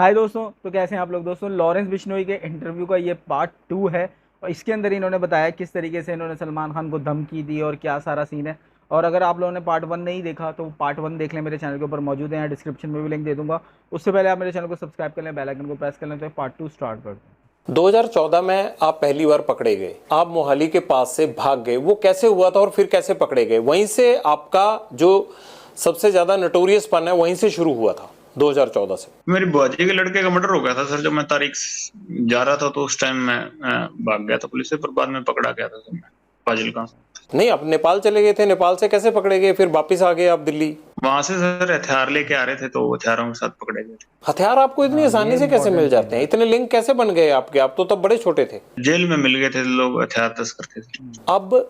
हाय दोस्तों, तो कैसे हैं आप लोग। दोस्तों, लॉरेंस बिश्नोई के इंटरव्यू का ये पार्ट 2 है और इसके अंदर इन्होंने बताया किस तरीके से इन्होंने सलमान खान को धमकी दी और क्या सारा सीन है। और अगर आप लोगों ने पार्ट 1 नहीं देखा तो पार्ट 1 देख लें, मेरे चैनल के ऊपर मौजूद है, यहाँ डिस्क्रिप्शन में भी लिंक दे दूंगा। उससे पहले आप मेरे चैनल को सब्सक्राइब कर लें, बेल आइकन को प्रेस कर लें, तो पार्ट 2 स्टार्ट करते हैं। 2014 में आप पहली बार पकड़े गए, आप मोहाली के पास से भाग गए, वो कैसे हुआ था और फिर कैसे पकड़े गए? वहीं से आपका जो सबसे ज्यादा नटोरियस पन है वहीं से शुरू हुआ था 2014 से। मेरी बुआजी के लड़के का मर्डर हो गया था सर। जब मैं तारीख जा रहा था तो उस टाइम मैं भाग गया था पुलिस से, पर बाद में पकड़ा गया था सर मैं फाजिलका से। नहीं, आप नेपाल चले गए थे, नेपाल से कैसे पकड़े गए? फिर वापस आ गए आप दिल्ली? वहां से सर हथियार लेके आ रहे थे तो हथियारों के साथ पकड़े गए थे। हथियार आपको इतनी आसानी से कैसे मिल जाते हैं? इतने लिंक कैसे बन गए आपके? आप तो तब बड़े छोटे थे। जेल में मिल गए थे लोग, हथियार तस्कर थे। अब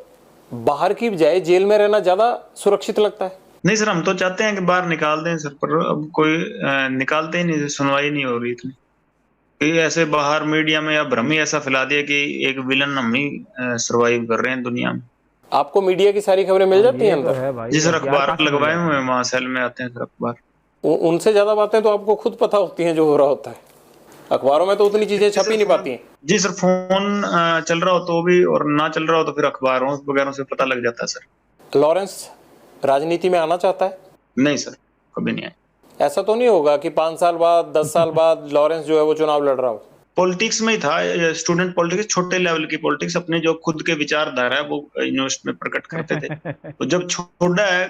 बाहर की बजाय जेल में रहना ज्यादा सुरक्षित लगता है? नहीं सर, हम तो चाहते हैं कि बाहर निकाल दें सर, पर अब कोई निकालते ही नहीं, सुनवाई नहीं हो रही इतनी। कि ऐसे बाहर मीडिया में या भ्रम ही ऐसा फैला दिया कि एक विलन हम ही सर्वाइव कर रहे हैं दुनिया में। आपको मीडिया की सारी खबरें मिल जाती हैं ये तो अंदर? है भाई, जी सर, हथियार अखबार कहाँ से मिल लगवाए जाते हुए हैं, हैं? वहां सेल में आते हैं सर अखबार। उनसे ज्यादा बातें तो आपको खुद पता होती हैं जो हो रहा होता है। अखबारों में तो उतनी चीजें छप ही नहीं पाती हैं। जी सर, फोन चल रहा हो तो भी, और ना चल रहा हो तो फिर अखबारों वगैरह से पता लग जाता है सर। लॉरेंस राजनीति में आना चाहता है? नहीं सर, कभी नहीं आया। ऐसा तो नहीं होगा कि 5 साल बाद 10 साल बाद लॉरेंस जो है वो चुनाव लड़ रहा हो? पॉलिटिक्स में ही था, स्टूडेंट पॉलिटिक्स, छोटे लेवल की पॉलिटिक्स, अपने जो खुद के विचारधारा है वो यूनिवर्सिटी में प्रकट करते थे। तो जब छोड़ा है,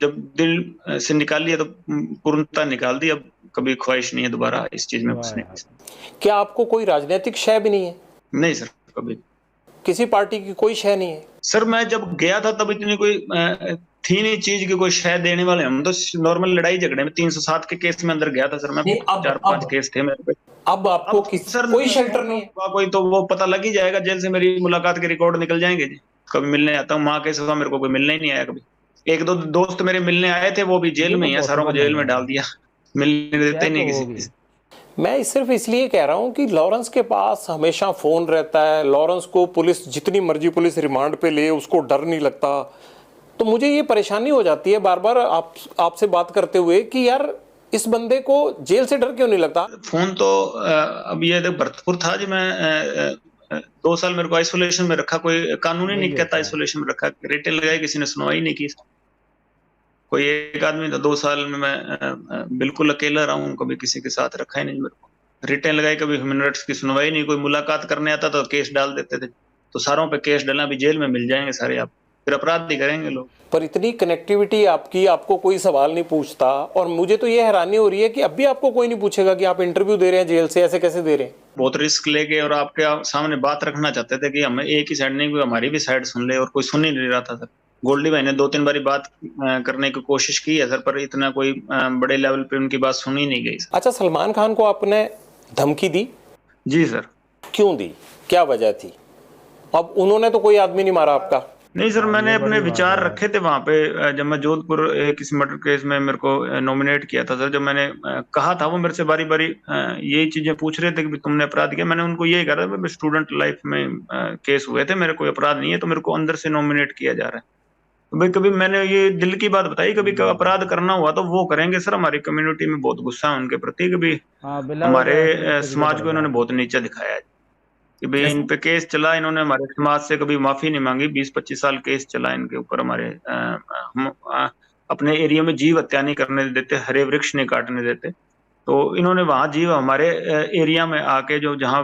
जब दिल से निकाल लिया तो पूर्णता निकाल दी। अब कभी ख्वाहिश नहीं है दोबारा इस चीज में घुसने की। क्या आपको कोई राजनीतिक शय भी नहीं है? नहीं सर, कभी। किसी पार्टी की कोई शय नहीं है? सर मैं जब गया था तब इतनी कोई थी नहीं चीज की कोई शय देने वाले। हम तो नॉर्मल लड़ाई झगड़े में 307 के केस में अंदर गया था सर मैं। नहीं, अब 4-5 केस थे मेरे पे। अब आपको सर कोई शेल्टर नहीं है? कोई तो वो पता लग ही जाएगा, जेल से मेरी मुलाकात के रिकॉर्ड निकल जाएंगे जी। कभी मिलने आता हूँ, माँ के सिवा मेरे को कोई मिलने ही नहीं आया कभी। एक दो दोस्त मेरे मिलने आए थे, वो भी जेल में ही है, सारों को जेल में डाल दिया, मिलने देते ही नहीं किसी से। मैं सिर्फ इसलिए कह रहा हूं कि लॉरेंस के पास हमेशा फोन रहता है, लॉरेंस को पुलिस जितनी मर्जी पुलिस रिमांड पे ले उसको डर नहीं लगता। तो मुझे ये परेशानी हो जाती है बार बार आपसे बात करते हुए कि यार इस बंदे को जेल से डर क्यों नहीं लगता? फोन तो अब ये भरतपुर था जी। मैं 2 साल मेरे को आइसोलेशन में रखा, कोई कानूनी नहीं कहता आइसोलेशन में रखा, रेटे लगाई, किसी ने सुनवाई नहीं की। कोई एक आदमी था, 2 साल में मैं बिल्कुल अकेला रहा हूँ, कभी किसी के साथ रखा ही नहीं मेरे को। रिटेन लगाई, कभी ह्यूमन राइट्स की सुनवाई नहीं। कोई मुलाकात करने आता तो केस डाल देते थे, तो सारों पे केस डाला। अभी जेल में मिल जाएंगे सारे, आप फिर अपराध भी करेंगे लोग। पर इतनी कनेक्टिविटी आपकी, आपको कोई सवाल नहीं पूछता। और मुझे तो ये हैरानी हो रही है कि अभी आपको कोई नहीं पूछेगा कि आप इंटरव्यू दे रहे हैं जेल से, ऐसे कैसे दे रहे हैं? बहुत रिस्क लेके और आपके सामने बात रखना चाहते थे कि हमें एक ही साइड नहीं, कोई हमारी भी साइड सुन ले, और कोई सुन ही नहीं रहा था सर। गोल्डी भाई ने 2-3 बारी बात करने की कोशिश की है सर, पर इतना कोई बड़े लेवल पे उनकी बात सुनी नहीं गई सर। अच्छा, सलमान खान को आपने धमकी दी? जी सर। क्यों दी, क्या वजह थी? अब उन्होंने तो कोई आदमी नहीं मारा आपका। नहीं सर, मैंने अपने विचार रखे थे वहां पे। जब मैं जोधपुर किसी मर्डर केस में मेरे को नॉमिनेट किया था सर, जब मैंने कहा था, वो मेरे से बारी बारी यही चीजें पूछ रहे थे कि तुमने अपराध किया। मैंने उनको यही कहा था, स्टूडेंट लाइफ में केस हुए थे, मेरे कोई अपराध नहीं है, तो मेरे को अंदर से नॉमिनेट किया जा रहा है। तो भाई कभी मैंने ये दिल की बात बताई, कभी अपराध करना हुआ तो वो करेंगे सर। हमारी कम्युनिटी में बहुत गुस्सा है उनके प्रति, कभी हमारे समाज को इन्होंने बहुत नीचा दिखाया है कि भाई इन पे केस चला, इन्होंने हमारे समाज से कभी माफी नहीं मांगी। 20-25 साल केस चला इनके ऊपर हमारे। हम अपने एरिया में जीव हत्या नहीं करने देते, हरे वृक्ष नहीं काटने देते। तो इन्होंने वहां जीव हमारे एरिया में आके, जो जहाँ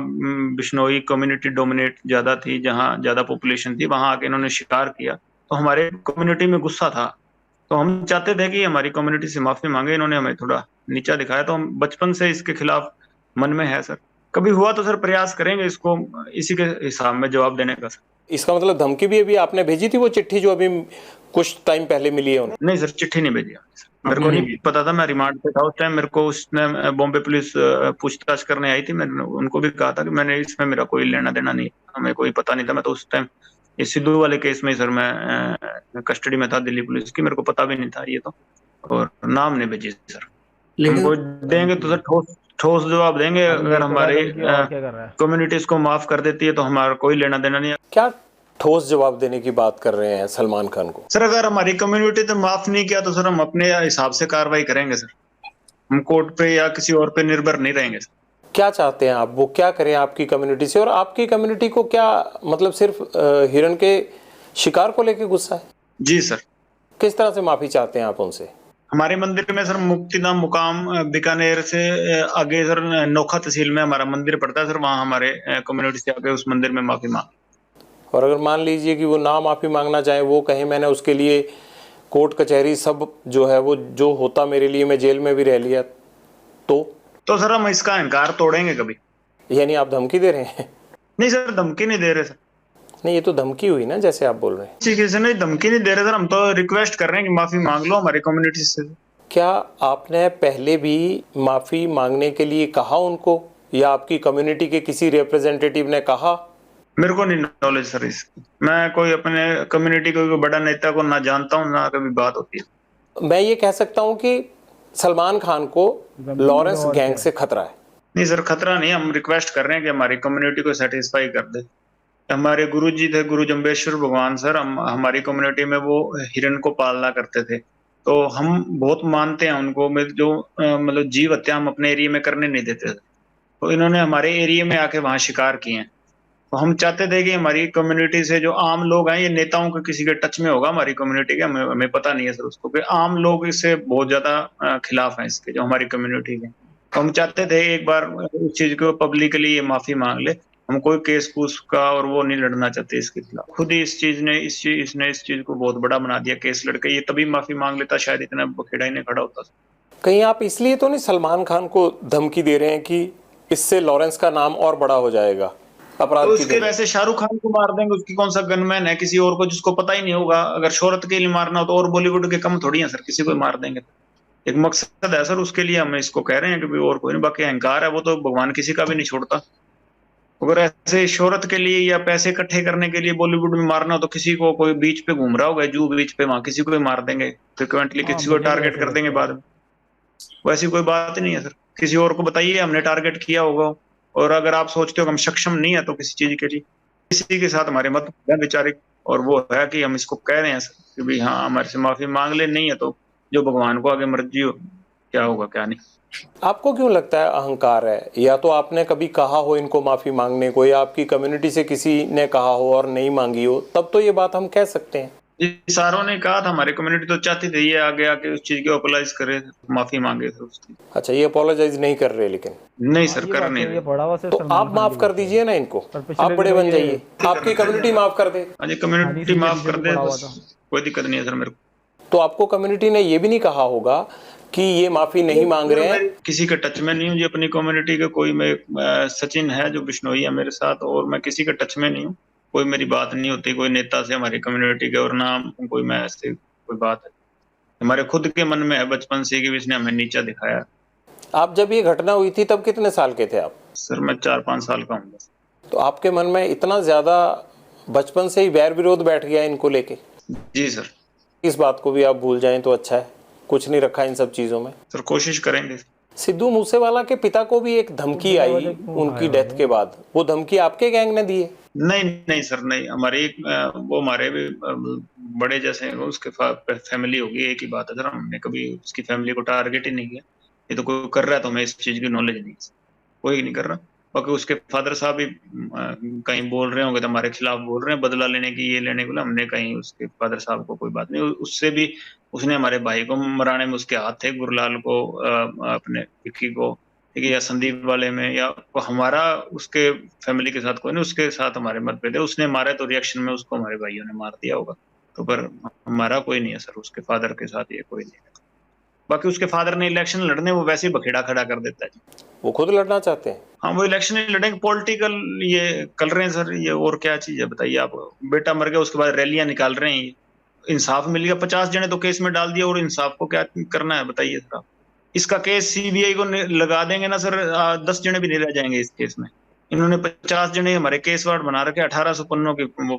बिश्नोई कम्युनिटी डोमिनेट ज्यादा थी, जहाँ ज्यादा पॉपुलेशन थी, वहां आके इन्होंने शिकार किया। तो हमारे कम्युनिटी में गुस्सा था, तो हम चाहते थे कि हमारी कम्युनिटी से माफी मांगे। इन्होंने हमें थोड़ा नीचा दिखाया, तो हम बचपन से इसके खिलाफ मन में है सर। कभी हुआ तो सर प्रयास करेंगे इसको इसी के हिसाब में जवाब देने का सर। इसका मतलब धमकी भी अभी आपने भेजी थी, वो चिट्ठी जो अभी कुछ टाइम पहले मिली है उन्हें? नहीं सर, चिट्ठी नहीं भेजी मेरे को नहीं पता था, मैं रिमांड पे था उस टाइम। मेरे को उसने बॉम्बे पुलिस पूछताछ करने आई थी, मैंने उनको भी कहा था कि मैंने इसमें मेरा कोई लेना देना नहीं, हमें कोई पता नहीं था। मैं तो उस टाइम इस सिद्धू वाले केस में सर मैं कस्टडी में था दिल्ली पुलिस की, मेरे को पता भी नहीं था ये तो। और नाम नहीं भेजी सर। हमको देंगे तो सर ठोस ठोस जवाब देंगे। अगर हमारे कम्युनिटीज को माफ कर देती है तो हमारा कोई लेना देना नहीं है। क्या ठोस जवाब देने की बात कर रहे हैं सलमान खान को? सर अगर हमारी कम्युनिटी ने माफ नहीं किया तो सर हम अपने हिसाब से कार्रवाई करेंगे सर। हम कोर्ट पे या किसी और पे निर्भर नहीं रहेंगे। क्या चाहते हैं आप, वो क्या करें आपकी कम्युनिटी से, और आपकी कम्युनिटी को क्या मतलब सिर्फ हिरण के शिकार को लेके गुस्सा है? जी सर। किस तरह से माफी चाहते हैं आप उनसे? हमारे मंदिर में सर मुक्तिधाम मुकाम बीकानेर से आगे सर नोखा तहसील में हमारा मंदिर पड़ता है सर, वहाँ हमारे कम्युनिटी से आके उस मंदिर में माफी मांग। और अगर मान लीजिए कि वो ना माफी मांगना चाहे, वो कहें मैंने उसके लिए कोर्ट कचहरी सब जो है वो जो होता मेरे लिए, मैं जेल में भी रह लिया, तो सर हम इसका अहंकार तोड़ेंगे कभी। यानी आप धमकी दे रहे हैं? नहीं सर, धमकी नहीं दे रहे सर। नहीं, ये तो धमकी हुई ना, जैसे आप बोल रहे हैं। किसी से नहीं, धमकी नहीं दे रहे सर, हम तो रिक्वेस्ट कर रहे हैं कि माफी मांग लो हमारी कम्युनिटी से। क्या आपने पहले भी माफी मांगने के लिए कहा उनको, या आपकी कम्युनिटी के किसी रिप्रेजेंटेटिव ने कहा? मेरे को नहीं नॉलेज सर इसकी, मैं कोई अपने कम्युनिटी को कोई बड़ा नेता को ना जानता हूँ ना कभी बात होती है। मैं ये कह सकता हूँ कि सलमान खान को लॉरेंस गैंग से खतरा है। नहीं सर, खतरा नहीं, हम रिक्वेस्ट कर रहे हैं कि हमारी कम्युनिटी को सेटिस्फाई कर दे। हमारे गुरु जी थे, गुरु जम्बेश्वर भगवान सर, हम हमारी कम्युनिटी में वो हिरण को पालना करते थे, तो हम बहुत मानते हैं उनको। जो मतलब जीव हत्या हम अपने एरिया में करने नहीं देते थे, तो इन्होंने हमारे एरिया में आके वहां शिकार किए हैं। तो हम चाहते थे कि हमारी कम्युनिटी से जो आम लोग हैं, ये नेताओं के किसी के टच में होगा हमारी कम्युनिटी के, हमें पता नहीं है सर उसको, कि आम लोग इससे बहुत ज्यादा खिलाफ हैं इसके, जो हमारी कम्युनिटी के। तो हम चाहते थे एक बार उस चीज को पब्लिकली ये माफी मांग ले। हम कोई केस कूस का और वो नहीं लड़ना चाहते इसके खिलाफ। खुद ही इस चीज ने इसने इस चीज को बहुत बड़ा बना दिया केस लड़के। ये तभी माफी मांग लेता, शायद इतना बखेड़ा ही नहीं खड़ा होता। कहीं आप इसलिए तो नहीं सलमान खान को धमकी दे रहे हैं कि इससे लॉरेंस का नाम और बड़ा हो जाएगा अपराध? तो उसके वैसे शाहरुख खान को मार देंगे, उसकी कौन सा गनमैन है किसी और को जिसको पता ही नहीं होगा। अगर शोहरत के लिए मारना हो तो और बॉलीवुड के कम थोड़ी है सर, किसी को मार देंगे। एक मकसद है सर, उसके लिए हम इसको कह रहे हैं कि और कोई नहीं। बाकी अहंकार है वो तो भगवान किसी का भी नहीं छोड़ता। अगर ऐसे शोहरत के लिए या पैसे इकट्ठे करने के लिए बॉलीवुड में मारना हो तो किसी को, कोई बीच पे घूम रहा होगा जू बीच पे, वहां किसी को भी मार देंगे फ्रिक्वेंटली, किसी को टारगेट कर देंगे बाद में। वैसी कोई बात नहीं है सर। किसी और को बताइए हमने टारगेट किया होगा, और अगर आप सोचते हो कि हम सक्षम नहीं है तो किसी चीज के लिए, किसी के साथ हमारे मत वैचारिक, और वो है कि हम इसको कह रहे हैं सर कि भाई हाँ हमारे से माफी मांग ले, नहीं है तो जो भगवान को आगे मर्जी हो, क्या होगा क्या नहीं। आपको क्यों लगता है अहंकार है? या तो आपने कभी कहा हो इनको माफी मांगने को, या आपकी कम्युनिटी से किसी ने कहा हो और नहीं मांगी हो, तब तो ये बात हम कह सकते हैं। सारों ने कहा था, हमारी कम्युनिटी तो चाहती थी ये आगे आके उस चीज की अपोलाइज करे, माफी मांगे थे उसकी। अच्छा, ये अपोलोजाइज नहीं कर रहे? लेकिन नहीं सर, कर नहीं रहे। तो आप माफ कर दीजिए ना इनको, आप बड़े बन जाइए, आपकी कम्युनिटी माफ कर दे। हाँ जी, कम्युनिटी माफ कर दे, कोई दिक्कत नहीं है सर मेरे को। तो आपको कम्युनिटी ने ये भी नहीं कहा होगा कि ये माफी नहीं मांग रहे हैं? किसी के टच में नहीं हूँ जी अपनी कम्युनिटी के। कोई मैं सचिन है जो बिश्नोई है मेरे साथ, और मैं किसी के टच में नहीं हूँ। कोई मेरी बात नहीं होती कोई नेता से हमारी कम्युनिटी के, और ना कोई मैं ऐसे कोई बात है। हमारे खुद के मन में है बचपन से कि इसने हमें नीचा दिखाया। आप जब ये घटना हुई थी तब कितने साल के थे आप? सर मैं 4-5 साल का हूँ। तो आपके मन में इतना ज्यादा बचपन से ही वैर विरोध बैठ गया इनको लेके? जी सर। इस बात को भी आप भूल जाएं तो अच्छा है, कुछ नहीं रखा इन सब चीजों में। सर कोशिश करेंगे। सिद्धू मूसेवाला के पिता को भी एक धमकी आई उनकी डेथ के बाद, वो धमकी आपके गैंग ने दी है? नहीं सर, नहीं। हमारे वो हमारे भी बड़े जैसे उसके फैमिली होगी, एक ही बात है सर। हमने कभी उसकी फैमिली को टारगेट ही नहीं किया। ये तो कोई कर रहा है तो हमें इस चीज की नॉलेज नहीं, कोई नहीं कर रहा। बाकी उसके फादर साहब भी कहीं बोल रहे होंगे तो हमारे खिलाफ बोल रहे हैं, बदला लेने की, ये लेने को। हमने कहीं उसके फादर साहब को कोई बात नहीं। उससे भी उसने हमारे भाई को मराने में उसके हाथ थे, गुरलाल को, अपने विक्की को, ठीक है, या संदीप वाले में, या हमारा उसके फैमिली के साथ कोई नहीं। उसके साथ हमारे मतभेद है। उसने मारा तो रिएक्शन में उसको हमारे भाइयों ने मार दिया होगा, तो पर हमारा कोई नहीं है सर उसके फादर के साथ, ये कोई नहीं है। बाकी उसके फादर ने इलेक्शन लड़ने, वो वैसे ही बखेड़ा खड़ा कर देता है। वो खुद लड़ना चाहते हैं? हाँ, वो इलेक्शन ही लड़ेंगे, पॉलिटिकल ये कर रहे हैं सर। ये और क्या चीज है बताइए आप? बेटा मर गया उसके बाद रैलियां निकाल रहे हैं। इंसाफ मिल गया, 50 जने तो केस में डाल दिया, और इंसाफ को क्या करना है बताइए सर आप? इसका केस सीबीआई को लगा देंगे ना सर, 10 जने भी नहीं रह जाएंगे इस केस में। इन्होंने 50 जने हमारे केस वार्ड बना रखे, 1800 पन्नों की वो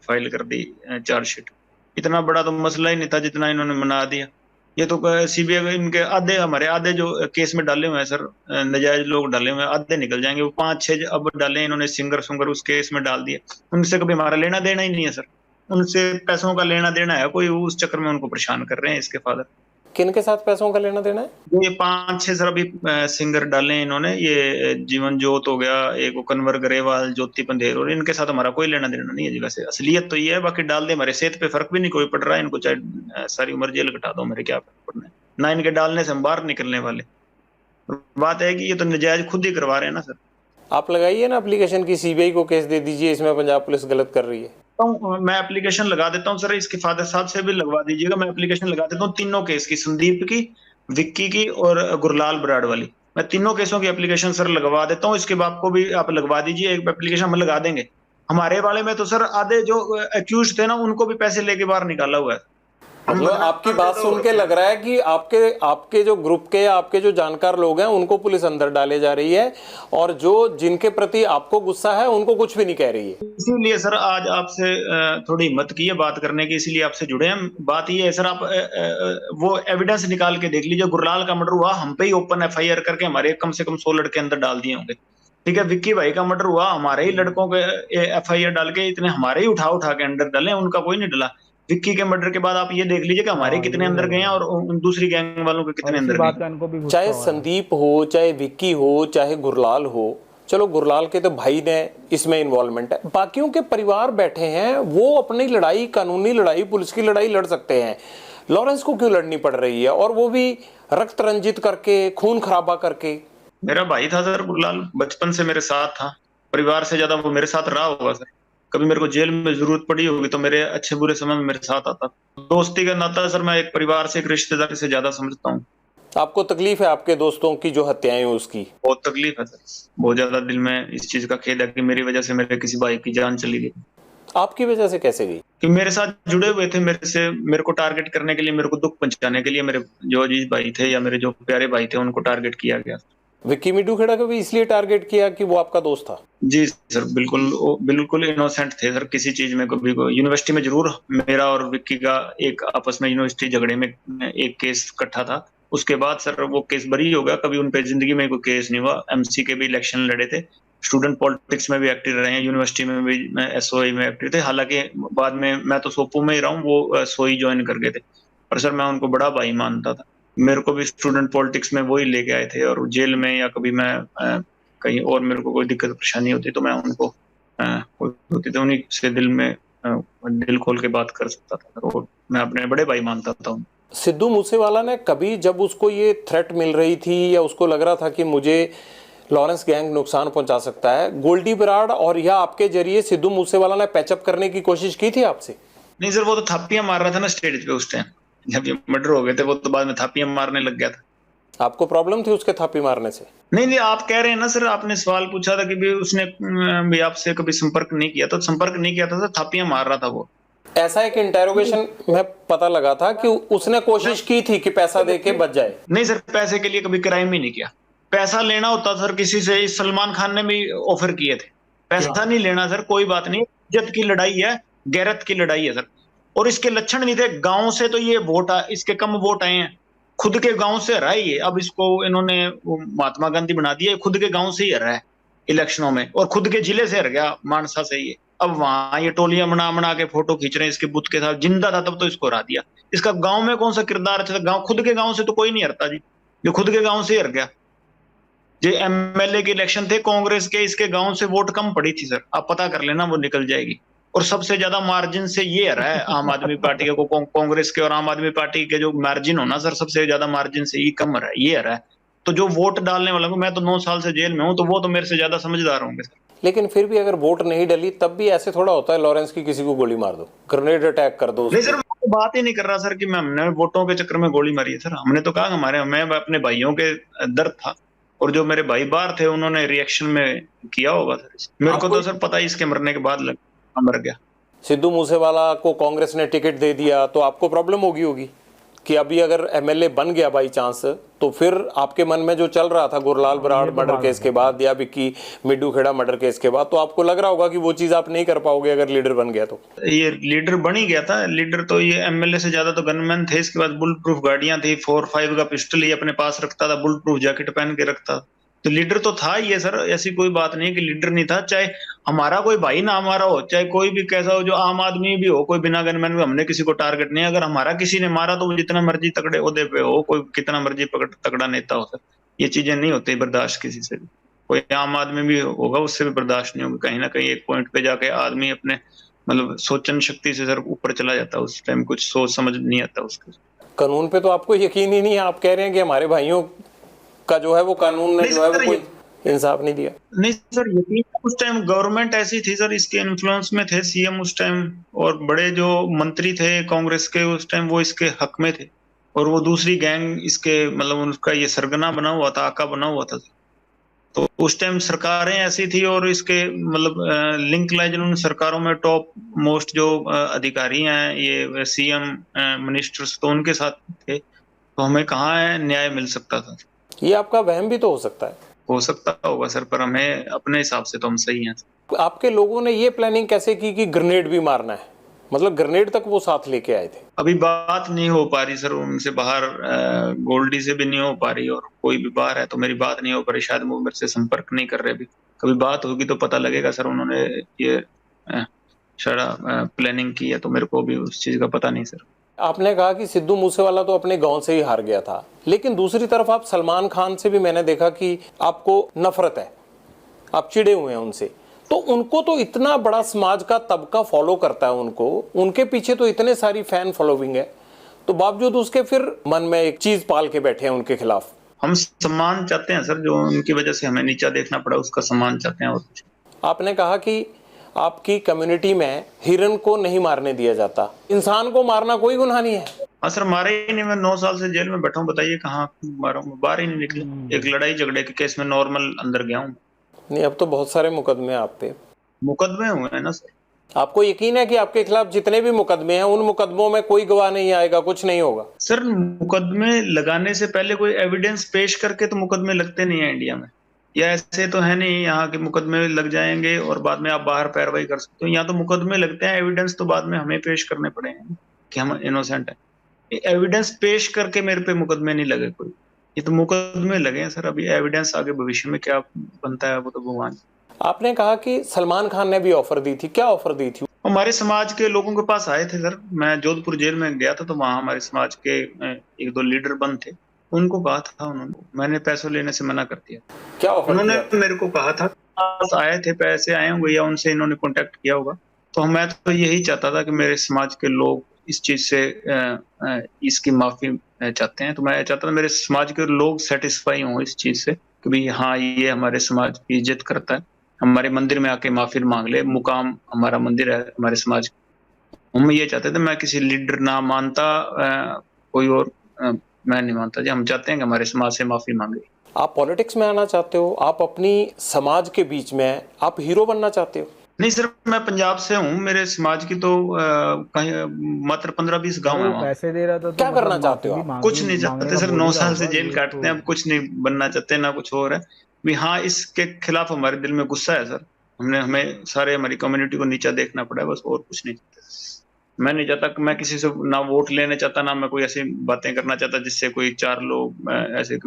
फाइल कर दी चार्जशीट। इतना बड़ा तो मसला ही नहीं था जितना इन्होंने बना दिया। ये तो सीबीआई इनके आधे, हमारे आधे जो केस में डाले हुए हैं सर, नजायज लोग डाले हुए हैं, आधे निकल जाएंगे। वो 5-6 अब डाले इन्होंने, सिंगर उस केस में डाल दिए। उनसे कभी हमारा लेना देना ही नहीं है सर। उनसे पैसों का लेना देना है कोई, उस चक्कर में उनको परेशान कर रहे हैं इसके फादर। किन के साथ पैसों का लेना देना है? ये 5-6 सर अभी सिंगर डाले इन्होंने, ये जीवन ज्योत हो गया, एक वो कन्वर ग्रेवाल, ज्योति पंधेर, और इनके साथ हमारा कोई लेना देना नहीं है जी। वैसे असलियत तो ये है, बाकी डाल दे हमारे सेहत पे फर्क भी नहीं कोई पड़ रहा है, इनको चाहे सारी उम्र जेल कटा दो, मेरे क्या फर्क पड़ना है ना, इनके डालने से हम बाहर निकलने वाले। बात है कि ये तो नजायज खुद ही करवा रहे हैं ना सर। आप लगाइए ना एप्लीकेशन की, सीबीआई को केस दे दीजिए, इसमें पंजाब पुलिस गलत कर रही है। तो मैं एप्लीकेशन लगा देता हूँ सर, इसके फादर साहब से भी लगवा दीजिएगा, मैं एप्लीकेशन लगा देता हूँ तीनों केस की, संदीप की, विक्की की और गुरलाल बराड़ वाली। मैं तीनों केसों की एप्लीकेशन सर लगवा देता हूँ, इसके बाप को भी आप लगवा दीजिए, एक एप्लीकेशन हम लगा देंगे। हमारे वाले में तो सर आधे जो अक्यूज थे ना, उनको भी पैसे लेके बाहर निकाला हुआ है। मतलब आपकी बात सुन के लग रहा है कि आपके जो ग्रुप के या आपके जो जानकार लोग हैं उनको पुलिस अंदर डाले जा रही है, और जो जिनके प्रति आपको गुस्सा है उनको कुछ भी नहीं कह रही है। इसीलिए सर आज आपसे थोड़ी हिम्मत की है बात करने की, इसीलिए आपसे जुड़े हैं। बात ये है सर, आप वो एविडेंस निकाल के देख लीजिए, गुरलाल का मर्डर हुआ, हम पे ही ओपन एफआईआर करके हमारे कम से कम 100 लड़के अंदर डाल दिए होंगे। ठीक है, विक्की भाई का मर्डर हुआ, हमारे ही लड़कों के एफआईआर डाल के इतने हमारे ही उठा के अंदर डाले, उनका कोई नहीं डाला। विक्की के मर्डर के बाद आप ये देख लीजिए कि हमारे कितने अंदर गए हैं और दूसरी गैंग वालों के कितने अंदर गए। चाहे संदीप हो, चाहे विक्की हो, चाहे गुरलाल हो, चलो गुरलाल के तो भाई ने इसमें इन्वॉल्वमेंट है, बाकियों के परिवार बैठे हैं, वो अपनी लड़ाई, कानूनी लड़ाई, पुलिस की लड़ाई लड़ सकते हैं। लॉरेंस को क्यों लड़नी पड़ रही है, और वो भी रक्त रंजित करके, खून खराबा करके? मेरा भाई था सर गुरलाल, बचपन से मेरे साथ था, परिवार से ज्यादा वो मेरे साथ रहा होगा सर। कभी मेरे को जेल में जरूरत पड़ी होगी तो मेरे अच्छे बुरे समय में मेरे साथ आता। दोस्ती का नाता सर मैं एक परिवार से, एक रिश्तेदार से ज्यादा समझता हूँ। आपको तकलीफ है आपके दोस्तों की जो हत्याएं हुई उसकी? बहुत तकलीफ है सर, बहुत ज्यादा दिल में इस चीज का खेद है कि मेरी वजह से मेरे किसी भाई की जान चली गई। आपकी वजह से कैसे गई? कि मेरे साथ जुड़े हुए थे, मेरे को टारगेट करने के लिए, मेरे को दुख पहुंचाने के लिए, मेरे जो अजीज भाई थे या मेरे जो प्यारे भाई थे उनको टारगेट किया गया। विक्की मिड्डू खेड़ा को भी इसलिए टारगेट किया कि वो आपका दोस्त था? जी सर, बिल्कुल इनोसेंट थे सर, किसी चीज में कभी यूनिवर्सिटी में जरूर मेरा और विक्की का एक आपस में यूनिवर्सिटी झगड़े में एक केस इकट्ठा था, उसके बाद सर वो केस बरी हो गया, कभी उन पे जिंदगी में कोई केस नहीं हुआ। एमसी के भी इलेक्शन लड़े थे, स्टूडेंट पॉलिटिक्स में भी एक्टिव रहे हैं, यूनिवर्सिटी में भी एसओई में एक्टिव थे। हालांकि बाद में मैं तो सोपू में ही रहा हूँ, वो सोई ज्वाइन कर गए थे, पर सर मैं उनको बड़ा भाई मानता था। मेरे को भी स्टूडेंट पॉलिटिक्स में वो ही लेके आए थे, और जेल में या कभी मैं कहीं और मेरे को कोई दिक्कत परेशानी होती तो मैं उनको होती तो उन्हीं से दिल खोल के बात कर सकता था, और मैं अपने बड़े भाई मानता था। सिद्धू मूसेवाला ने कभी, जब उसको ये थ्रेट मिल रही थी या उसको लग रहा था कि मुझे लॉरेंस गैंग नुकसान पहुंचा सकता है, गोल्डी बराड़ और या आपके जरिए सिद्धू मूसेवाला ने पैचअप करने की कोशिश की थी आपसे? नहीं सर, वो तो थापियां मार रहा था ना स्टेज पे उस टाइम, जब ये मर्डर हो गए थे वो तो बाद में थापियां मारने लग गया था। आपको प्रॉब्लम थी उसके थापी मारने से? नहीं, आप कह रहे हैं ना सर, आपने सवाल पूछा था कि भी उसने भी आपसे कभी संपर्क नहीं किया, तो संपर्क नहीं किया था सर, थापियां मार रहा था वो। ऐसा एक इंटेरोगेशन में पता लगा था कि उसने कोशिश की थी कि पैसा देके बच जाए। नहीं सर, पैसे के लिए कभी क्राइम ही नहीं किया। पैसा लेना होता सर किसी से, इस सलमान खान ने भी ऑफर किए थे, पैसा नहीं लेना सर, कोई बात नहीं, इज्जत की लड़ाई है, गैरत की लड़ाई है सर। और इसके लक्षण नहीं थे, गांव से तो ये वोट इसके कम वोट आए हैं, खुद के गांव से हरा ये, अब इसको इन्होंने महात्मा गांधी बना दिया, खुद के गांव से ही हरा है इलेक्शनों में, और खुद के जिले से हर गया, मानसा से ये। अब वहां ये टोलियां बना के फोटो खींच रहे हैं इसके बुत के साथ, जिंदा था तब तो इसको हरा दिया। इसका गांव में कौन सा किरदार अच्छा था? गांव, खुद के गांव से तो कोई नहीं हरता जी, जो खुद के गांव से हर गया। जो एमएलए के इलेक्शन थे कांग्रेस के, इसके गांव से वोट कम पड़ी थी सर, आप पता कर लेना, वो निकल जाएगी। और सबसे ज्यादा मार्जिन से ये हरा है आम आदमी पार्टी को, कांग्रेस के और आम आदमी पार्टी के जो मार्जिन होना सर, सबसे ज्यादा मार्जिन से ये कम हरा है, ये हरा है। तो जो वोट डालने वाला को, मैं तो 9 साल से जेल में हूँ, तो वो तो मेरे से ज्यादा समझदार होंगे सर। लेकिन फिर भी अगर वोट नहीं डली तब भी ऐसे थोड़ा होता है लॉरेंस की किसी को गोली मार दो, ग्रेनेड अटैक कर दो? नहीं सर, मैं बात ही नहीं कर रहा सर कि हमने वोटों के चक्कर में गोली मारी है सर। हमने तो कहा मैं अपने भाइयों के दर्द था, और जो मेरे भाई बाहर थे उन्होंने रिएक्शन में किया होगा सर। मेरे को तो सर पता ही इसके मरने के बाद मर गया। सिद्धू मूसेवाला को कांग्रेस ने टिकट दे दिया तो आपको प्रॉब्लम होगी कि अभी अगर एमएलए बन गया बाई चांस, तो फिर आपके मन में जो चल रहा था गुरलाल बराड़ मर्डर केस के बाद या विक्की मिड्डू खेड़ा मर्डर केस के बाद, तो आपको लग रहा होगा कि वो चीज आप नहीं कर पाओगे अगर लीडर बन गया तो? ये लीडर बन ही गया था, लीडर तो ये एमएलए से ज्यादा तो गनमैन थे। इसके बाद बुलेट प्रूफ गाड़ियां थी, 4-5 का पिस्टल ही अपने पास रखता था, बुलेट प्रूफ जैकेट पहन के रखता, तो लीडर तो था ही है सर, ऐसी कोई बात नहीं है कि लीडर नहीं था। चाहे हमारा कोई भाई ना हमारा हो, चाहे कोई भी कैसा हो, जो आम आदमी भी हो, कोई बिना गनमैन भी, हमने किसी को टारगेट नहीं है। अगर हमारा किसी ने मारा तो वो जितना मर्जी तगड़े ओहदे पे हो, कोई कितना मर्जी तगड़ा नेता हो सर, ये चीजें नहीं होती बर्दाश्त किसी से भी। कोई आम आदमी भी होगा उससे भी बर्दाश्त नहीं होगी। कहीं ना कहीं एक पॉइंट पे जाके आदमी अपने मतलब सोचन शक्ति से सर ऊपर चला जाता है, उस टाइम कुछ सोच समझ नहीं आता उसके। कानून पे तो आपको यकीन ही नहीं है, आप कह रहे हैं कि हमारे भाइयों का जो है वो कानून ने जो है वो कोई इंसाफ नहीं दिया। नहीं सर, यकीन उस टाइम गवर्नमेंट ऐसी थी सर, इसके इन्फ्लुएंस में थे सीएम उस टाइम, और बड़े जो मंत्री थे कांग्रेस के उस टाइम वो इसके हक में थे, और वो दूसरी गैंग इसके मतलब उनका ये सरगना बना हुआ था, आका बना हुआ था। तो उस टाइम सरकारें ऐसी थी, और इसके मतलब लिंक लाए उन सरकारों में टॉप मोस्ट जो अधिकारी हैं, ये सीएम मिनिस्टर्स, तो उनके साथ थे। तो हमें कहाँ है न्याय मिल सकता था? ये आपका वहम भी तो हो सकता है। हो सकता होगा सर, पर हमें अपने हिसाब से तो हम सही हैं। आपके लोगों ने ये प्लानिंग कैसे की कि ग्रेनेड भी मारना है, मतलब ग्रेनेड तक वो साथ लेके आए थे? अभी बात नहीं हो पा रही सर उनसे बाहर, गोल्डी से भी नहीं हो पा रही, और कोई भी बाहर है तो मेरी बात नहीं हो पा रही, शायद वो मेरे से संपर्क नहीं कर रहे अभी। कभी बात होगी तो पता लगेगा सर, उन्होंने ये शायद प्लानिंग की है, तो मेरे को भी उस चीज का पता नहीं सर। आपने कहा कि सिद्धू मूसेवाला तो अपने गांव से ही हार गया था, लेकिन दूसरी तरफ आप सलमान खान से भी मैंने देखा कि आपको नफरत है, आप चिढ़े हुए हैं उनसे। तो उनको तो इतना बड़ा समाज का तबका फॉलो करता है उनको, उनके पीछे तो इतने सारी फैन फॉलोइंग है, तो बावजूद उसके फिर मन में एक चीज पाल के बैठे हैं उनके खिलाफ। हम सम्मान चाहते हैं सर, जो उनकी वजह से हमें नीचा देखना पड़ा उसका सम्मान चाहते हैं, और कुछ। आपने कहा कि आपकी कम्युनिटी में हिरन को नहीं मारने दिया जाता, इंसान को मारना कोई गुनाह नहीं है। हाँ सर, मारे ही नहीं, मैं 9 साल से जेल में बैठा हूँ, बताइए कहाँ मारा हूँ? बाहर ही नहीं निकले। एक लड़ाई झगड़े के केस में नॉर्मल अंदर गया हूँ। नहीं, अब तो बहुत सारे मुकदमे आप पे। मुकदमे हुए हैं ना सर। आपको यकीन है कि आपके खिलाफ जितने भी मुकदमे हैं उन मुकदमों में कोई गवाह नहीं आएगा, कुछ नहीं होगा? सर, मुकदमे लगाने से पहले कोई एविडेंस पेश करके तो मुकदमे लगते नहीं है इंडिया में, या ऐसे तो है नहीं यहाँ के मुकदमे लग जाएंगे और बाद में आप बाहर पैरवाई कर सकते हो। यहाँ तो मुकदमे लगते हैं, एविडेंस तो बाद में हमें पेश करने पड़ेंगे कि हम इनोसेंट है। एविडेंस पेश करके मेरे पे मुकदमे नहीं लगे कोई, ये तो मुकदमे लगे हैं सर। अभी एविडेंस आगे भविष्य में क्या बनता है वो तो भगवान। आपने कहा कि सलमान खान ने भी ऑफर दी थी, क्या ऑफर दी थी? हमारे समाज के लोगों के पास आए थे सर, मैं जोधपुर जेल में गया था, तो वहां हमारे समाज के 1-2 लीडर बंद थे, उनको कहा था उन्होंने, मैंने पैसों लेने से मना कर दिया। क्या ऑफर? उन्होंने मेरे को कहा था पास आए थे, पैसे आए होंगे या उनसे इन्होंने कांटेक्ट किया होगा। तो मैं तो यही चाहता था कि मेरे समाज के लोग इस चीज से इसकी माफी चाहते हैं, तो मैं चाहता था मेरे समाज के लोग सेटिस्फाई हों इस चीज से कि भाई हाँ ये हमारे समाज की इज्जत करता है, हमारे मंदिर में आके माफी मांग ले, मुकाम हमारा मंदिर है हमारे समाज। हम ये चाहते थे, मैं किसी लीडर ना मानता, कोई और मैं नहीं मानता जी, हम चाहते हैं कि हमारे समाज से माफी मांगे। आप पॉलिटिक्स में आना चाहते हो, आप अपनी समाज के बीच में आप हीरो बनना चाहते हो? नहीं सर, मैं पंजाब से हूँ, मेरे समाज की तो कहीं मात्र 15-20 गांव है। पैसे दे रहा था तो क्या करना चाहते हो आप? कुछ नहीं चाहते सर, 9 साल से जेल काटते हैं, अब कुछ नहीं बनना चाहते ना कुछ और है भी। हाँ, इसके खिलाफ हमारे दिल में गुस्सा है सर, हमें सारे हमारी कम्युनिटी को नीचा देखना पड़ा है बस, और कुछ नहीं चाहते। मैं नहीं चाहता कि मैं किसी से ना वोट लेने चाहता, ना मैं कोई ऐसी बातें करना चाहता जिससे कोई 4 लोग ऐसे,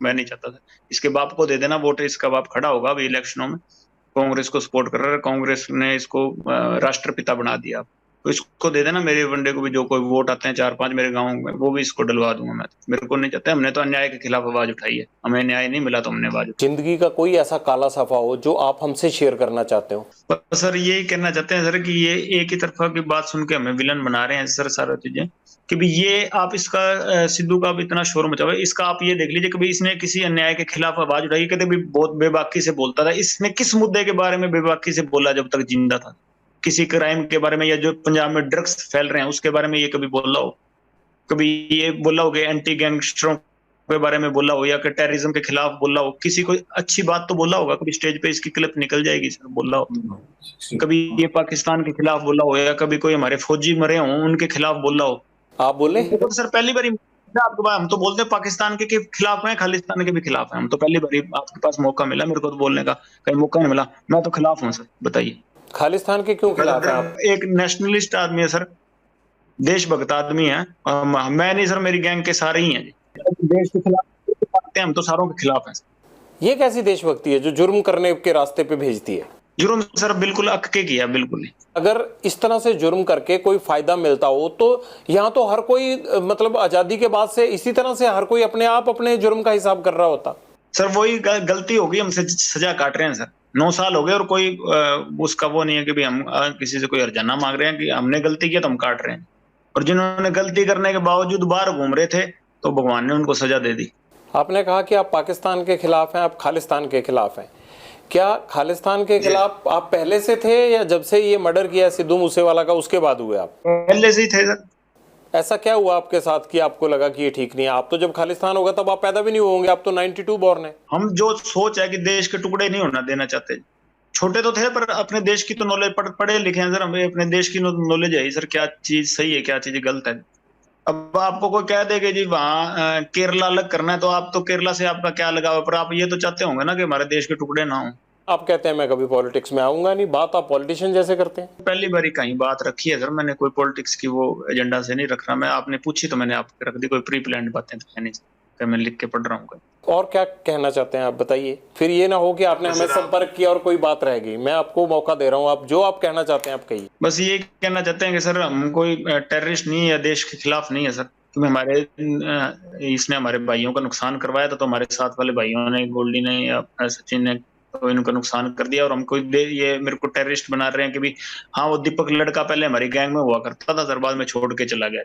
मैं नहीं चाहता था। इसके बाप को दे देना वोट, इसका बाप खड़ा होगा अभी इलेक्शनों में, कांग्रेस को सपोर्ट कर रहा है, कांग्रेस ने इसको राष्ट्रपिता बना दिया, तो इसको दे देना मेरे वनडे को भी। जो कोई वोट आते हैं 4-5 मेरे गांव में, वो भी इसको डलवा दूंगा मैं। मेरे को नहीं चाहते, हमने तो अन्याय के खिलाफ आवाज उठाई है, हमें न्याय नहीं मिला तो हमने आवाज उठाई। जिंदगी का कोई ऐसा काला सफा हो जो आप हमसे शेयर करना चाहते हो? सर यही कहना चाहते हैं सर कि ये एक ही तरफा की बात सुन के हमें विलन बना रहे हैं सर सारा चीजें, कि भी ये आप इसका सिद्धू का भी इतना शोर मचा हुआ है, इसका आप ये देख लीजिए कि भी इसने किसी अन्याय के खिलाफ आवाज उठाई, कहते भी बहुत बेबाकी से बोलता था। इसने किस मुद्दे के बारे में बेबाकी से बोला जब तक जिंदा था? किसी क्राइम के बारे में, या जो पंजाब में ड्रग्स फैल रहे हैं उसके बारे में ये कभी बोला हो? कभी ये बोला हो कि एंटी गैंगस्टरों के बारे में बोला हो, या कि टेररिज्म के खिलाफ बोला हो? किसी को अच्छी बात तो बोला होगा, कभी स्टेज पे इसकी क्लिप निकल जाएगी सर, बोला हो? कभी ये पाकिस्तान के खिलाफ बोला हो, या कभी कोई हमारे फौजी मरे हो उनके खिलाफ बोला हो? आप बोले तो सर पहली बार आपके पास, हम तो बोलते हैं पाकिस्तान के खिलाफ हैं, खालिस्तान के भी खिलाफ हैं, हम तो पहली बार आपके पास मौका मिला, मेरे को तो बोलने का कहीं मौका नहीं मिला, मैं तो खिलाफ हूँ सर। बताइए खालिस्तान के क्यों खिलाफ है आप? एक नेशनलिस्ट आदमी है सर, देशभक्त आदमी है, मैं नहीं सर, मेरी गैंग के सारे ही हैं, देश के खिलाफ हम तो सारों के खिलाफ हैं। ये कैसी देशभक्ति है जो जुर्म करने के रास्ते पे भेजती है? जुर्म सर बिल्कुल अक के किया, बिल्कुल ही। अगर इस तरह से जुर्म करके कोई फायदा मिलता हो तो यहाँ तो हर कोई मतलब आजादी के बाद से इसी तरह से हर कोई अपने आप अपने जुर्म का हिसाब कर रहा होता। सर वही गलती होगी, हमसे सजा काट रहे हैं सर। 9 साल हो गए और कोई उसका वो नहीं है कि भाई हम किसी से कोई हर्जाना मांग रहे हैं कि हमने गलती किया तो हम काट रहे हैं। और जिन्होंने गलती करने के बावजूद बाहर घूम रहे थे तो भगवान ने उनको सजा दे दी। आपने कहा कि आप पाकिस्तान के खिलाफ हैं, आप खालिस्तान के खिलाफ हैं। क्या खालिस्तान के खिलाफ आप पहले से थे या जब से ये मर्डर किया सिद्धू मूसेवाला का उसके बाद हुए आप? पहले से ही थे सर। ऐसा क्या हुआ आपके साथ कि आपको लगा कि ये ठीक नहीं है? आप तो जब खालिस्तान होगा तब आप पैदा भी नहीं होंगे, आप तो 92 बॉर्न है। हम जो सोच है कि देश के टुकड़े नहीं होना देना चाहते। छोटे तो थे पर अपने देश की तो नॉलेज पढ़े लिखे हैं सर, हमें अपने देश की नॉलेज है सर, क्या चीज सही है क्या चीज गलत है। अब आपको कोई कह देगा जी वहाँ केरला अलग करना है तो आप तो केरला से आपका क्या लगाव, पर आप ये तो चाहते होंगे ना कि हमारे देश के टुकड़े ना हो। आप कहते हैं मैं कभी पॉलिटिक्स में आऊंगा नहीं, बात आप पॉलिटिशियन जैसे करते हैं। पहली बार कहीं बात रखी है सर, मैंने कोई पॉलिटिक्स की वो एजेंडा से नहीं रख रहा। मैं आपने पूछी तो मैंने आपके रख दी, कोई प्री प्लान्ड बातें तो है नहीं कि मैं लिख के पढ़ रहा हूँ। और क्या कहना चाहते हैं आप बताइए, फिर ये ना हो कि आपने हमें संपर्क किया और कोई बात रह गई। मैं आपको मौका दे रहा हूँ, आप जो आप कहना चाहते हैं आप कहिए। बस ये कहना चाहते हैं कि सर हम कोई टेररिस्ट नहीं है, देश के खिलाफ नहीं है सर। क्योंकि हमारे इसने हमारे भाइयों का नुकसान करवाया था, तो हमारे साथ वाले भाइयों ने, गोल्डी ने या सचिन ने, तो इनका नुकसान कर दिया और हमको ये मेरे को टेररिस्ट बना रहे हैं कि भी हाँ वो दीपक लड़का पहले हमारी गैंग में हुआ करता था सर, बाद में छोड़ के चला गया।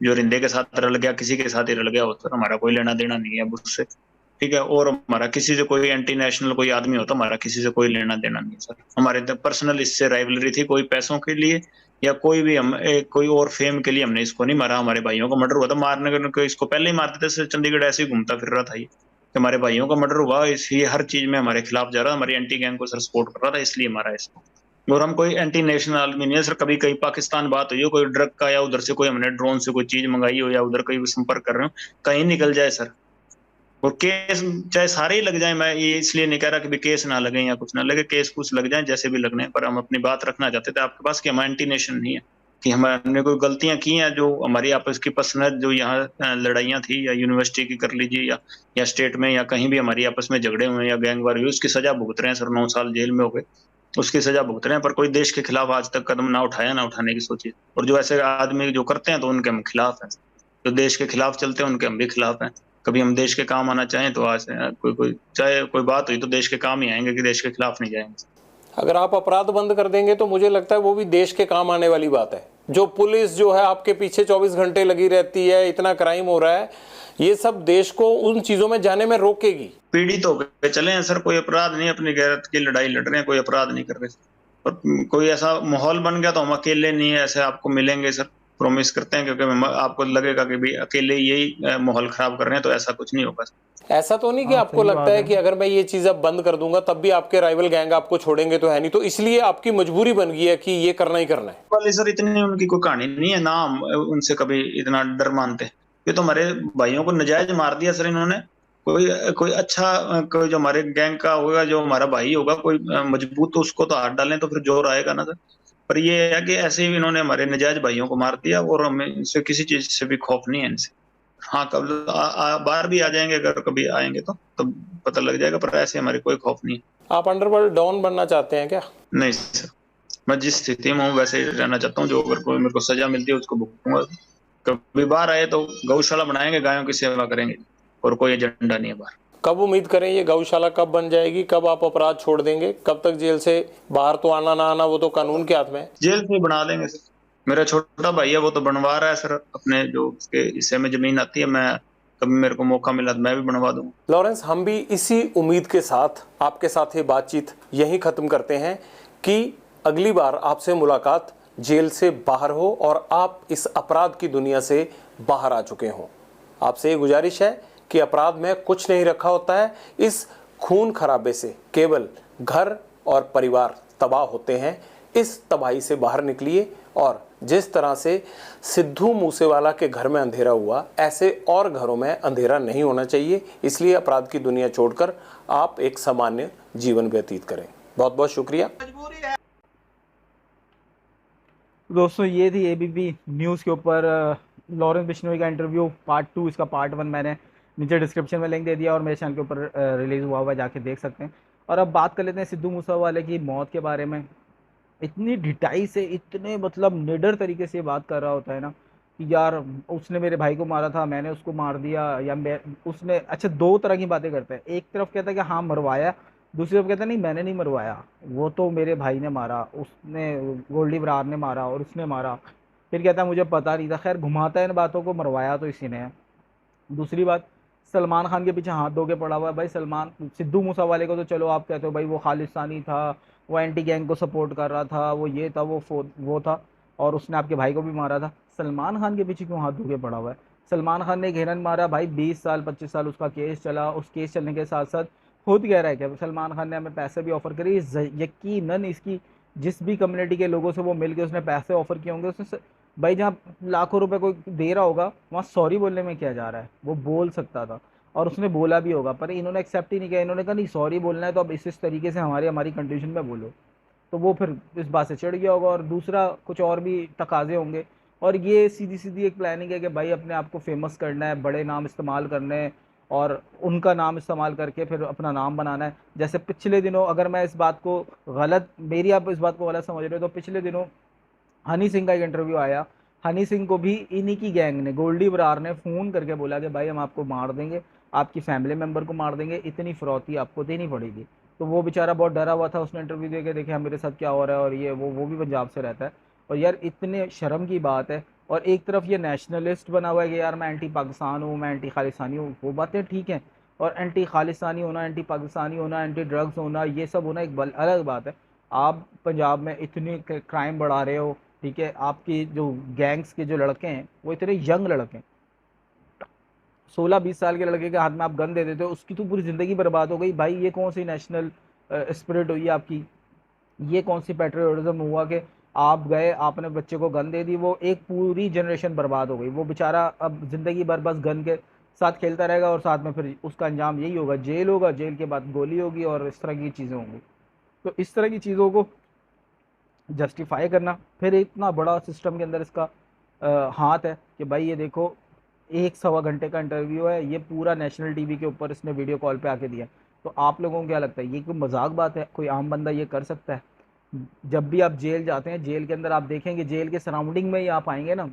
जो रिंदे के साथ रल गया, किसी के साथ ही रल गया हो सर, हमारा कोई लेना देना नहीं है उससे, ठीक है। और हमारा किसी से कोई एंटी नेशनल कोई आदमी हो तो हमारा किसी से कोई लेना देना नहीं सर। हमारे पर्सनल इससे राइवलरी थी, कोई पैसों के लिए या कोई भी हम कोई और फेम के लिए हमने इसको नहीं मारा। हमारे भाइयों का मर्डर हुआ था, मारने को इसको पहले ही मार देते सर। चंडीगढ़ ऐसे ही घूमता फिर रहा था ये, हमारे भाइयों का मर्डर हुआ, इसलिए हर चीज में हमारे खिलाफ जा रहा, हमारी एंटी गैंग को सर सपोर्ट कर रहा था, इसलिए मारा इसको। और हम कोई एंटी नेशनल आदमी नहीं है सर। कभी कहीं पाकिस्तान बात हुई हो कोई ड्रग का या उधर से कोई हमने ड्रोन से कोई चीज मंगाई हो या उधर कोई संपर्क कर रहे हो, कहीं निकल जाए सर। और केस चाहे सारे ही लग जाए, मैं ये इसलिए नहीं कह रहा कि भी केस ना लगे या कुछ ना लगे, केस कुछ लग जाए जैसे भी लगने, पर हम अपनी बात रखना चाहते थे आपके पास कि हम एंटी नेशन नहीं है, कि हमने कोई गलतियां की हैं जो हमारी आपस की पर्सनल जो यहाँ लड़ाइयाँ थी या यूनिवर्सिटी की कर लीजिए या स्टेट में या कहीं भी हमारी आपस में झगड़े हुए या गैंगवार हुई, उसकी सजा भुगत रहे हैं सर। 9 साल जेल में हो गए, उसकी सजा भुगत रहे हैं, पर कोई देश के खिलाफ आज तक कदम ना उठाया, ना उठाने की सोची। और जो ऐसे आदमी जो करते हैं तो उनके हम खिलाफ हैं, जो देश के खिलाफ चलते हैं उनके हम भी खिलाफ हैं। कभी हम देश के काम आना चाहें तो आज कोई चाहे कोई बात हुई तो देश के काम ही आएंगे, कि देश के खिलाफ नहीं जाएंगे। अगर आप अपराध बंद कर देंगे तो मुझे लगता है वो भी देश के काम आने वाली बात है। जो पुलिस जो है आपके पीछे 24 घंटे लगी रहती है, इतना क्राइम हो रहा है, ये सब देश को उन चीजों में जाने में रोकेगी। पीड़ित हो गए चले हैं सर, कोई अपराध नहीं, अपनी गैरत की लड़ाई लड़ रहे हैं, कोई अपराध नहीं कर रहे। और कोई ऐसा माहौल बन गया तो हम अकेले नहीं है, ऐसे आपको मिलेंगे सर, प्रॉमिस करते हैं। क्योंकि आपको लगेगा कि भाई अकेले यही माहौल खराब कर रहे हैं, तो ऐसा कुछ नहीं होगा। ऐसा तो नहीं कि आपको लगता है कि अगर मैं ये चीज अब बंद कर दूंगा तब भी आपके राइवल गैंग आपको छोड़ेंगे, तो है नहीं, तो इसलिए आपकी मजबूरी बन गई है कि ये करना ही करना है। वाले सर इतनी उनकी कोई कहानी नहीं है ना, हम उनसे कभी इतना डर मानते। ये तो हमारे भाइयों को नजायज मार दिया सर इन्होंने। कोई अच्छा कोई जो हमारे गैंग का होगा, जो हमारा भाई होगा कोई मजबूत, तो उसको तो हाथ डालें तो फिर जोर आएगा ना सर। पर ये है कि ऐसे ही इन्होंने हमारे नजायज भाइयों को मार दिया, और हमें इनसे किसी चीज से भी खौफ नहीं है इनसे। हाँ कब बाहर भी आ जाएंगे, अगर कभी आएंगे तो पता लग जाएगा, पर ऐसे हमारे कोई खौफ नहीं। आप अंडरवर्ल्ड डॉन बनना चाहते हैं क्या? नहीं सर, मैं जिस स्थिति में हूँ वैसे ही रहना चाहता हूँ। जो अगर कोई मेरे को सजा मिलती है उसको भुगतूंगा। कभी बाहर आए तो गौशाला बनाएंगे, गायों की सेवा करेंगे, और कोई एजेंडा नहीं है बाहर। कब उम्मीद करें ये गौशाला कब बन जाएगी, कब आप अपराध छोड़ देंगे, कब तक जेल से बाहर तो आना ना आना वो तो कानून के हाथ में है। जेल से बना देंगे सर। मेरा छोटा भाई है वो तो बनवा रहा है सर, अपने जो उसके हिस्से में जमीन आती है, मैं कभी मेरे को मौका मिला तो मैं भी बनवा दूंगा। लॉरेंस, हम भी इसी उम्मीद के साथ आपके साथ ये बातचीत यहीं खत्म करते हैं कि अगली बार आपसे मुलाकात जेल से बाहर हो और आप इस अपराध की दुनिया से बाहर आ चुके हों। आपसे ये गुजारिश है कि अपराध में कुछ नहीं रखा होता है, इस खून खराबे से केवल घर और परिवार तबाह होते हैं। इस तबाही से बाहर निकलिए, और जिस तरह से सिद्धू मूसेवाला के घर में अंधेरा हुआ, ऐसे और घरों में अंधेरा नहीं होना चाहिए। इसलिए अपराध की दुनिया छोड़कर आप एक सामान्य जीवन व्यतीत करें। बहुत बहुत शुक्रिया दोस्तों। ये थी एबीपी न्यूज़ के ऊपर लॉरेंस बिश्नोई का इंटरव्यू पार्ट 2। इसका पार्ट 1 मैंने नीचे डिस्क्रिप्शन में लिंक दे दिया और मेरे चैनल के ऊपर रिलीज़ हुआ हुआ है, जाके देख सकते हैं। और अब बात कर लेते हैं सिद्धू मूसेवाले की मौत के बारे में। इतनी ढिठाई से, इतने मतलब निडर तरीके से ये बात कर रहा होता है ना कि यार उसने मेरे भाई को मारा था, मैंने उसको मार दिया, या मैं उसने, अच्छा दो तरह की बातें करता है। एक तरफ कहता है कि हाँ मरवाया, दूसरी तरफ कहता है नहीं मैंने नहीं मरवाया, वो तो मेरे भाई ने मारा, उसने, गोल्डी बरार ने मारा और उसने मारा। फिर कहता है मुझे पता नहीं था। खैर घुमाता है इन बातों को, मरवाया तो इसी ने है। दूसरी बात, सलमान खान के पीछे हाथ धो के पड़ा हुआ है भाई सलमान। सिद्धू मूसेवाले को तो चलो आप कहते हो भाई वो खालिस्तानी था, वो एंटी गैंग को सपोर्ट कर रहा था, वो ये था, वो था, और उसने आपके भाई को भी मारा था। सलमान खान के पीछे क्यों हाथ धो के पड़ा हुआ है? सलमान खान ने एक हिरन मारा भाई, 20 साल 25 साल उसका केस चला। उस केस चलने के साथ साथ खुद कह रहा है कि सलमान खान ने हमें पैसे भी ऑफर करे। यकीनन इसकी जिस भी कम्युनिटी के लोगों से वो मिल के उसने पैसे ऑफर किए होंगे, उसने भाई जहाँ लाखों रुपए कोई दे रहा होगा वहाँ सॉरी बोलने में क्या जा रहा है? वो बोल सकता था और उसने बोला भी होगा, पर इन्होंने एक्सेप्ट ही नहीं किया। इन्होंने कहा नहीं सॉरी बोलना है तो अब इस तरीके से हमारी कंडीशन में बोलो। तो वो फिर इस बात से चिढ़ गया होगा, और दूसरा कुछ और भी तकाजे होंगे। और ये सीधी सीधी एक प्लानिंग है कि भाई अपने आप को फेमस करना है, बड़े नाम इस्तेमाल करने हैं और उनका नाम इस्तेमाल करके फिर अपना नाम बनाना है। जैसे पिछले दिनों, अगर मैं इस बात को गलत, मेरी आप इस बात को गलत समझ रहे हो, तो पिछले दिनों हनी सिंह का एक इंटरव्यू आया। हनी सिंह को भी इन्हीं की गैंग ने, गोल्डी बरार ने फ़ोन करके बोला कि भाई हम आपको मार देंगे, आपकी फैमिली मेम्बर को मार देंगे, इतनी फिरौती आपको देनी पड़ेगी। तो वो बेचारा बहुत डरा हुआ था, उसने इंटरव्यू दे के देखे मेरे साथ क्या हो रहा है, और ये वो भी पंजाब से रहता है। और यार इतने शर्म की बात है। और एक तरफ ये नेशनलिस्ट बना हुआ है कि यार मैं एंटी पाकिस्तान हूँ, मैं एंटी खालिस्तानी हूँ, वो बातें ठीक हैं। और एंटी खालिस्तानी होना, एंटी पाकिस्तानी होना, एंटी ड्रग्स होना, ये सब होना एक अलग बात है। आप पंजाब में इतनी क्राइम बढ़ा रहे हो, ठीक है, आपकी जो गैंग्स के जो लड़के हैं वो इतने यंग लड़के हैं, 16-20 साल के लड़के के हाथ में आप गन दे देते हो, उसकी तो पूरी ज़िंदगी बर्बाद हो गई भाई। ये कौन सी नेशनल स्पिरिट हुई आपकी? ये कौन सी पेट्रियोटिज्म हुआ कि आप गए, आपने बच्चे को गन दे दी, वो एक पूरी जनरेशन बर्बाद हो गई। वो बेचारा अब ज़िंदगी भर बस गन के साथ खेलता रहेगा, और साथ में फिर उसका अंजाम यही होगा, जेल होगा, जेल के बाद गोली होगी और इस तरह की चीज़ें होंगी। तो इस तरह की चीज़ों को जस्टिफाई करना, फिर इतना बड़ा सिस्टम के अंदर इसका हाथ है कि भाई ये देखो, 1 सवा घंटे का इंटरव्यू है, ये पूरा नेशनल टीवी के ऊपर इसने वीडियो कॉल पे आके दिया। तो आप लोगों को क्या लगता है ये कोई मजाक बात है? कोई आम बंदा ये कर सकता है? जब भी आप जेल जाते हैं, जेल के अंदर आप देखेंगे, जेल के सराउंडिंग में ही आप आएंगे ना,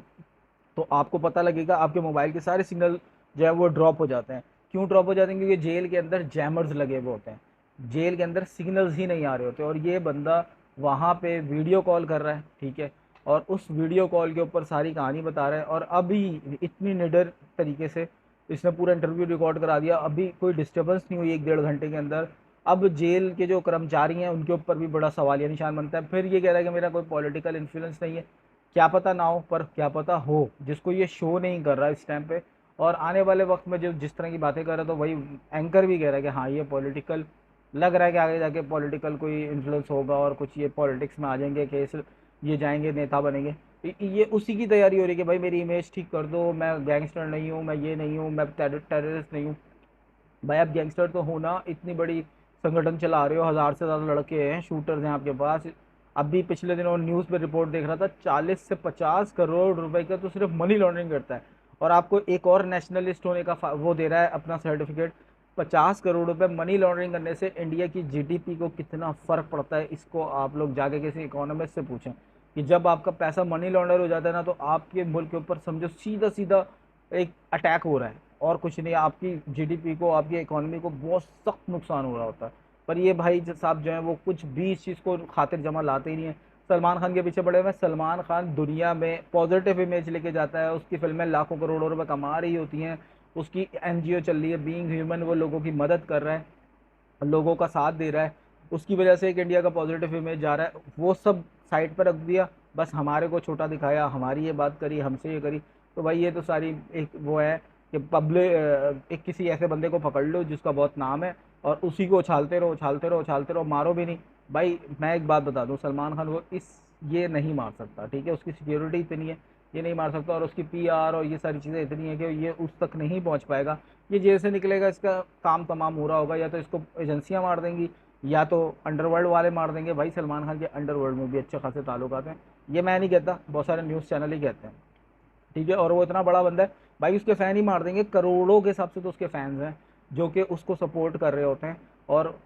तो आपको पता लगेगा आपके मोबाइल के सारे सिग्नल जो है वो ड्रॉप हो जाते हैं। क्यों ड्रॉप हो जाते हैं? क्योंकि जेल के अंदर जैमर्स लगे हुए होते हैं, जेल के अंदर सिग्नल्स ही नहीं आ रहे होते। और ये बंदा वहाँ पे वीडियो कॉल कर रहा है, ठीक है, और उस वीडियो कॉल के ऊपर सारी कहानी बता रहा है। और अभी इतनी निडर तरीके से इसने पूरा इंटरव्यू रिकॉर्ड करा दिया, अभी कोई डिस्टर्बेंस नहीं हुई 1-1.5 घंटे के अंदर। अब जेल के जो कर्मचारी हैं उनके ऊपर भी बड़ा सवालिया निशान बनता है। फिर ये कह रहा है कि मेरा कोई पॉलिटिकल इन्फ्लुएंस नहीं है। क्या पता ना हो, पर क्या पता हो, जिसको ये शो नहीं कर रहा इस टाइम पे, और आने वाले वक्त में जो जिस तरह की बातें कर रहा है, तो वही एंकर भी कह रहा है कि हाँ ये पॉलिटिकल लग रहा है कि आगे जाके पॉलिटिकल कोई इन्फ्लुएंस होगा और कुछ ये पॉलिटिक्स में आ जाएंगे, केस ये जाएंगे, नेता बनेंगे। ये उसी की तैयारी हो रही है कि भाई मेरी इमेज ठीक कर दो, मैं गैंगस्टर नहीं हूँ, मैं ये नहीं हूँ, मैं टेररिस्ट नहीं हूँ। भाई आप गैंगस्टर तो हो ना, इतनी बड़ी संगठन चला रहे हो, 1000 से ज़्यादा लड़के हैं, शूटर्स हैं आपके पास। अभी पिछले दिनों न्यूज़ पे रिपोर्ट देख रहा था, 40 से 50 करोड़ रुपए का तो सिर्फ मनी लॉन्ड्रिंग करता है। और आपको एक और नेशनलिस्ट होने का वो दे रहा है अपना सर्टिफिकेट। 50 करोड़ रुपए मनी लॉन्ड्रिंग करने से इंडिया की जीडीपी को कितना फ़र्क पड़ता है, इसको आप लोग जाके किसी इकोनॉमिस्ट से पूछें कि जब आपका पैसा मनी लॉन्डर हो जाता है ना, तो आपके मुल्क के ऊपर समझो सीधा सीधा एक अटैक हो रहा है, और कुछ नहीं, आपकी जीडीपी को, आपकी इकोनॉमी को बहुत सख्त नुकसान हो रहा होता है। पर ये भाई साहब जो है वो कुछ भी इस चीज़ को खातिर जमा लाते ही नहीं है। सलमान खान के पीछे पड़े हुए हैं। सलमान खान दुनिया में पॉजिटिव इमेज लेके जाता है, उसकी फिल्में लाखों करोड़ों रुपए कमा रही होती हैं, उसकी एनजीओ चल रही है बीइंग ह्यूमन, वो लोगों की मदद कर रहा है, लोगों का साथ दे रहा है, उसकी वजह से एक इंडिया का पॉजिटिव इमेज जा रहा है। वो सब साइड पर रख दिया, बस हमारे को छोटा दिखाया, हमारी ये बात करी, हमसे ये करी। तो भाई ये तो सारी एक वो है कि पब्लिक, एक किसी ऐसे बंदे को पकड़ लो जिसका बहुत नाम है, और उसी को उछालते रहो, उछालते रहो, उछालते रहो, मारो भी नहीं। भाई मैं एक बात बता दूं, सलमान खान को ये नहीं मार सकता, ठीक है, उसकी सिक्योरिटी इतनी है, ये नहीं मार सकता, और उसकी पीआर और ये सारी चीज़ें इतनी है कि ये उस तक नहीं पहुंच पाएगा। ये जेल से निकलेगा, इसका काम तमाम हो रहा होगा, या तो इसको एजेंसियां मार देंगी, या तो अंडरवर्ल्ड वाले मार देंगे। भाई सलमान खान के अंडरवर्ल्ड में भी अच्छे खासे ताल्लुकात हैं, ये मैं नहीं कहता, बहुत सारे न्यूज़ चैनल ही कहते हैं, ठीक है। और वो इतना बड़ा बंदा है भाई उसके फ़ैन ही मार देंगे, करोड़ों के हिसाब से तो उसके फैंस हैं जो कि उसको सपोर्ट कर रहे होते हैं और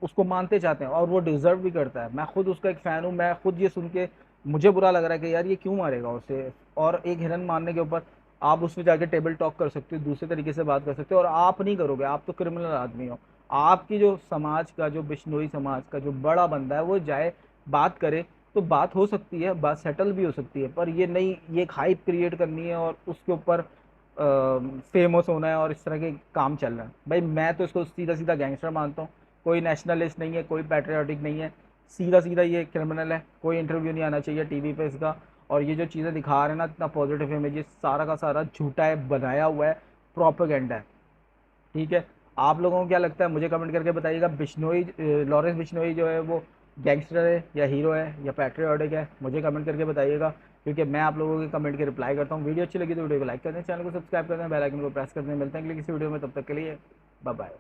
उसको मानते चाहते हैं, और वो डिज़र्व भी करता है। मैं खुद उसका एक फ़ैन हूँ, मैं खुद ये सुन के मुझे बुरा लग रहा है कि यार ये क्यों मारेगा उसे। और एक हिरन मारने के ऊपर आप उसमें जाके टेबल टॉक कर सकते हो, दूसरे तरीके से बात कर सकते हो, और आप नहीं करोगे, आप तो क्रिमिनल आदमी हो। आपकी जो समाज का, जो बिश्नोई समाज का जो बड़ा बंदा है वो जाए बात करे, तो बात हो सकती है, बात सेटल भी हो सकती है। पर ये नहीं, ये एक हाइप क्रिएट करनी है और उसके ऊपर फेमस होना है और इस तरह के काम चल रहे हैं। भाई मैं तो इसको सीधा सीधा गैंगस्टर मानता हूँ, कोई नेशनलिस्ट नहीं है, कोई पैट्रियाटिक नहीं है, सीधा सीधा ये क्रिमिनल है। कोई इंटरव्यू नहीं आना चाहिए टीवी पे इसका। और ये जो चीज़ें दिखा रहे हैं ना, इतना पॉजिटिव इमेज, ये सारा का सारा झूठा है, बनाया हुआ है, प्रोपेगेंडा है। ठीक है, आप लोगों को क्या लगता है मुझे कमेंट करके बताइएगा, बिश्नोई लॉरेंस बिश्नोई जो है वो गैंगस्टर है या हीरो है या पैट्रियाटिक है, मुझे कमेंट करके बताइएगा, क्योंकि मैं आप लोगों के कमेंट के रिप्लाई करता हूँ। वीडियो अच्छी लगी तो वीडियो को लाइक कर दें, चैनल को सब्सक्राइब कर दें, बेल आइकन को प्रेस कर दें। मिलते हैं अगली किसी वीडियो में, तब तक के लिए बाय बाय।